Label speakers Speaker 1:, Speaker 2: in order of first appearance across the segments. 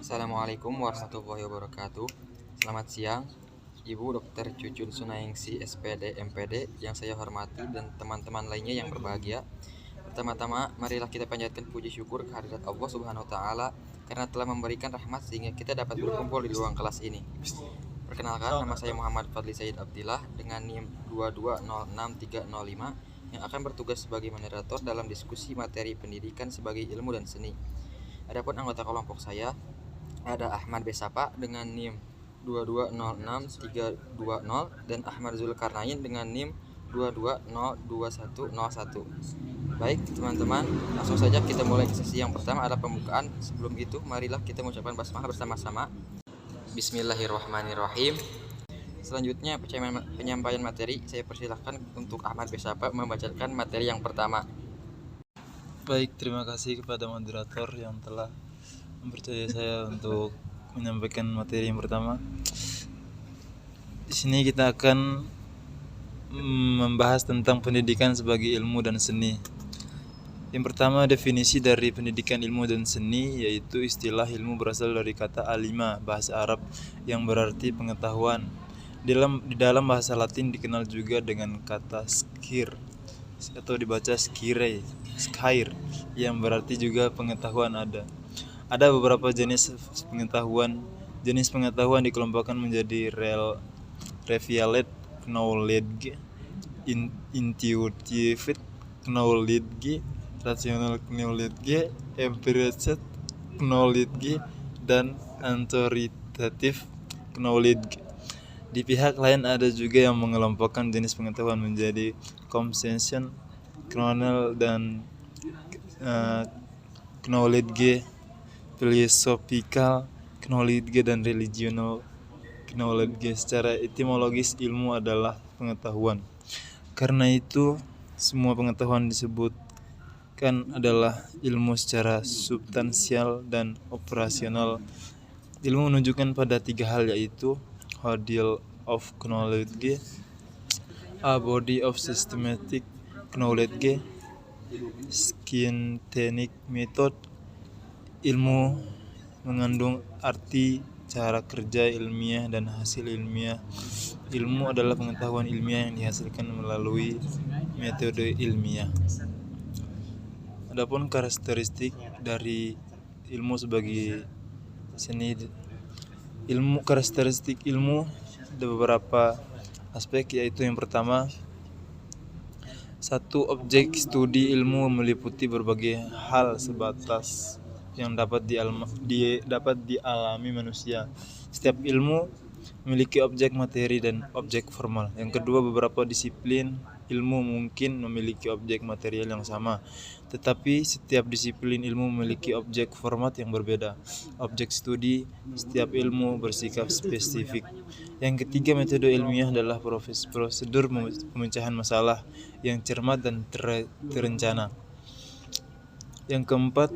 Speaker 1: Assalamualaikum warahmatullahi wabarakatuh. Selamat siang, Ibu Dr. Cucun Sunaingsi, SPD, MPD yang saya hormati dan teman-teman lainnya yang berbahagia. Pertama-tama, marilah kita panjatkan puji syukur kehadirat Allah Subhanahu wa taala karena telah memberikan rahmat sehingga kita dapat berkumpul di ruang kelas ini. Perkenalkan, nama saya Muhammad Fadli Said Abdillah dengan NIM 2206305 yang akan bertugas sebagai moderator dalam diskusi materi pendidikan sebagai ilmu dan seni. Adapun anggota kelompok saya ada Ahmad Besapa dengan NIM 2206320 dan Ahmad Zulkarnain dengan NIM 2202101. Baik teman-teman, langsung saja kita mulai sesi yang pertama adalah pembukaan. Sebelum itu, marilah kita mengucapkan basmalah bersama-sama. Bismillahirrahmanirrahim. Selanjutnya penyampaian materi, saya persilahkan untuk Ahmad Besapa membacakan materi yang pertama.
Speaker 2: Baik, terima kasih kepada moderator yang telah mempercayai saya untuk menyampaikan materi yang pertama. Di sini kita akan membahas tentang pendidikan sebagai ilmu dan seni. Yang pertama, definisi dari pendidikan ilmu dan seni yaitu istilah ilmu berasal dari kata alima, bahasa Arab yang berarti pengetahuan. Di dalam bahasa Latin dikenal juga dengan kata skir atau dibaca skire, yang berarti juga pengetahuan ada. Ada beberapa jenis pengetahuan. Jenis pengetahuan dikelompokkan menjadi revealed knowledge, intuitive knowledge, rational knowledge, empirical knowledge, dan authoritative knowledge. Di pihak lain ada juga yang mengelompokkan jenis pengetahuan menjadi conceptual knowledge dan knowledge, philosophical knowledge, dan religional knowledge. Secara etimologis, ilmu adalah pengetahuan. Karena itu, semua pengetahuan disebutkan adalah ilmu secara substansial dan operasional. Ilmu menunjukkan pada tiga hal, yaitu body of knowledge, a body of systematic knowledge, scientific method. Ilmu mengandung arti cara kerja ilmiah dan hasil ilmiah. Ilmu adalah pengetahuan ilmiah yang dihasilkan melalui metode ilmiah. Adapun karakteristik dari ilmu sebagai seni, karakteristik ilmu ada beberapa aspek, yaitu yang pertama, satu, objek studi ilmu meliputi berbagai hal sebatas yang dapat dialami manusia. Setiap ilmu memiliki objek materi dan objek formal. Yang kedua, beberapa disiplin ilmu mungkin memiliki objek material yang sama, tetapi setiap disiplin ilmu memiliki objek format yang berbeda. Objek studi setiap ilmu bersikap spesifik. Yang ketiga, metode ilmiah adalah prosedur pemecahan masalah yang cermat dan terencana. Yang keempat,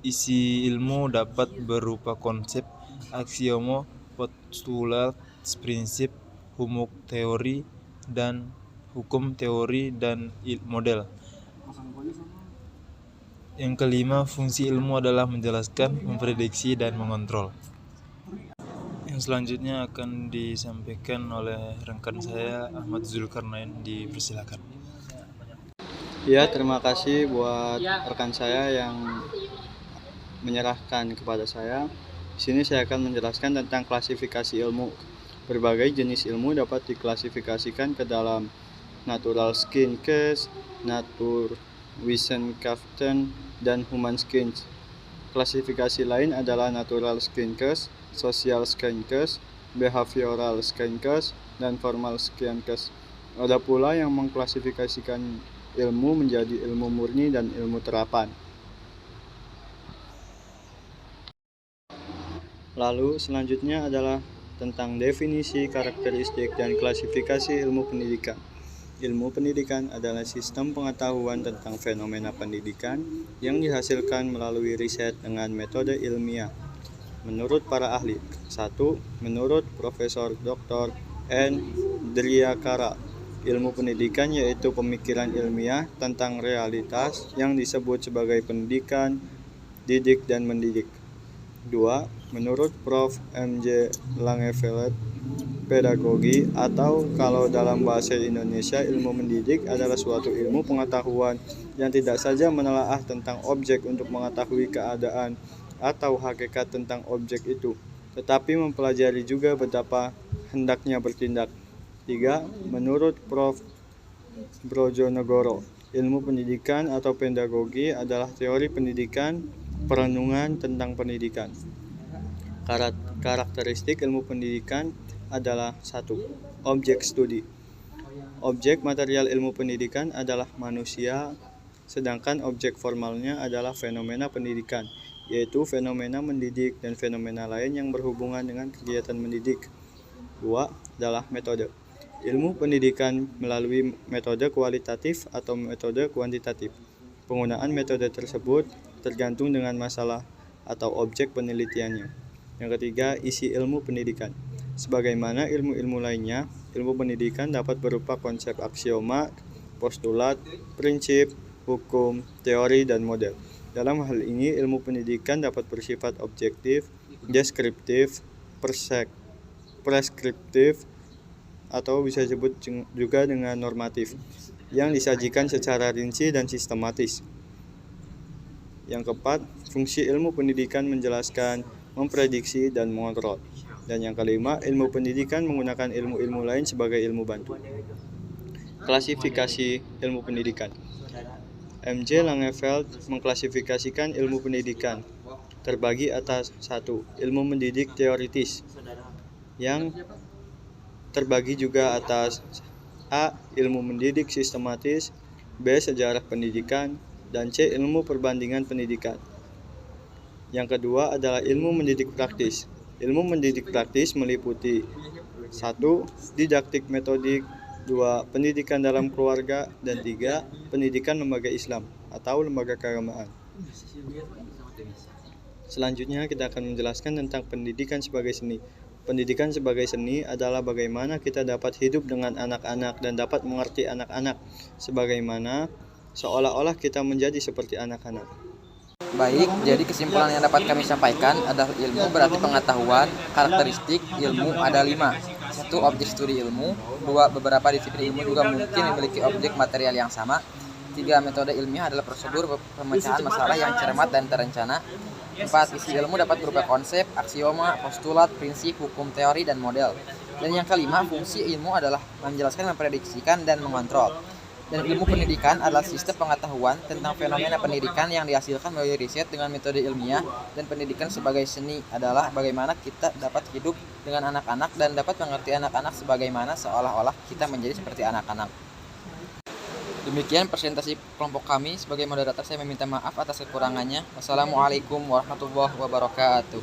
Speaker 2: isi ilmu dapat berupa konsep, aksioma, postulat, prinsip, hukum teori dan model. Yang kelima, fungsi ilmu adalah menjelaskan, memprediksi, dan mengontrol. Yang selanjutnya akan disampaikan oleh rekan saya Ahmad Zulkarnain. Dipersilakan.
Speaker 3: Ya, terima kasih buat rekan saya yang menyerahkan kepada saya. Di sini saya akan menjelaskan tentang klasifikasi ilmu. Berbagai jenis ilmu dapat diklasifikasikan ke dalam natural sciences, Naturwissenschaften, dan human sciences. Klasifikasi lain adalah natural sciences, social sciences, behavioral sciences, dan formal sciences. Ada pula yang mengklasifikasikan ilmu menjadi ilmu murni dan ilmu terapan. Lalu selanjutnya adalah tentang definisi, karakteristik, dan klasifikasi ilmu pendidikan. Ilmu pendidikan adalah sistem pengetahuan tentang fenomena pendidikan yang dihasilkan melalui riset dengan metode ilmiah. Menurut para ahli, 1. Menurut Profesor Dr. N. Driakara, ilmu pendidikan yaitu pemikiran ilmiah tentang realitas yang disebut sebagai pendidikan didik dan mendidik. 2. Menurut Prof. M.J. Langeveld, pedagogi atau kalau dalam bahasa Indonesia ilmu mendidik adalah suatu ilmu pengetahuan yang tidak saja menelaah tentang objek untuk mengetahui keadaan atau hakikat tentang objek itu, tetapi mempelajari juga betapa hendaknya bertindak. 3. Menurut Prof. Brojonegoro, ilmu pendidikan atau pedagogi adalah teori pendidikan, perenungan tentang pendidikan. Karakteristik ilmu pendidikan adalah 1. Objek studi. Objek material ilmu pendidikan adalah manusia, sedangkan objek formalnya adalah fenomena pendidikan, yaitu fenomena mendidik dan fenomena lain yang berhubungan dengan kegiatan mendidik. 2. Adalah metode. Ilmu pendidikan melalui metode kualitatif atau metode kuantitatif. Penggunaan metode tersebut tergantung dengan masalah atau objek penelitiannya. Yang ketiga, isi ilmu pendidikan. Sebagaimana ilmu-ilmu lainnya, ilmu pendidikan dapat berupa konsep aksioma, postulat, prinsip, hukum, teori, dan model. Dalam hal ini, ilmu pendidikan dapat bersifat objektif, deskriptif, preskriptif, atau bisa disebut juga dengan normatif, yang disajikan secara rinci dan sistematis. Yang keempat, fungsi ilmu pendidikan menjelaskan, memprediksi, dan mengontrol. Dan yang kelima, ilmu pendidikan menggunakan ilmu-ilmu lain sebagai ilmu bantu. Klasifikasi ilmu pendidikan. M.J. Langeveld mengklasifikasikan ilmu pendidikan terbagi atas 1. Ilmu mendidik teoritis, yang terbagi juga atas A. Ilmu mendidik sistematis, B. Sejarah pendidikan, dan C. Ilmu perbandingan pendidikan. Yang kedua adalah ilmu mendidik praktis. Ilmu mendidik praktis meliputi 1. Didaktik metodik, 2. Pendidikan dalam keluarga, dan 3. Pendidikan lembaga Islam atau lembaga keagamaan. Selanjutnya kita akan menjelaskan tentang pendidikan sebagai seni. Pendidikan sebagai seni adalah bagaimana kita dapat hidup dengan anak-anak dan dapat mengerti anak-anak sebagaimana seolah-olah kita menjadi seperti anak-anak.
Speaker 1: Baik, jadi kesimpulan yang dapat kami sampaikan adalah ilmu berarti pengetahuan. Karakteristik ilmu ada 5. 1. Objek studi ilmu. 2. Beberapa disiplin ilmu juga mungkin memiliki objek material yang sama. 3. Metode ilmiah adalah prosedur pemecahan masalah yang cermat dan terencana. 4. Isi ilmu dapat berupa konsep, aksioma, postulat, prinsip, hukum, teori, dan model. Dan yang kelima, fungsi ilmu adalah menjelaskan, memprediksikan, dan mengontrol. Dan ilmu pendidikan adalah sistem pengetahuan tentang fenomena pendidikan yang dihasilkan melalui riset dengan metode ilmiah. Dan pendidikan sebagai seni adalah bagaimana kita dapat hidup dengan anak-anak dan dapat mengerti anak-anak sebagaimana seolah-olah kita menjadi seperti anak-anak. Demikian presentasi kelompok kami. Sebagai moderator saya meminta maaf atas kekurangannya. Wassalamualaikum warahmatullahi wabarakatuh.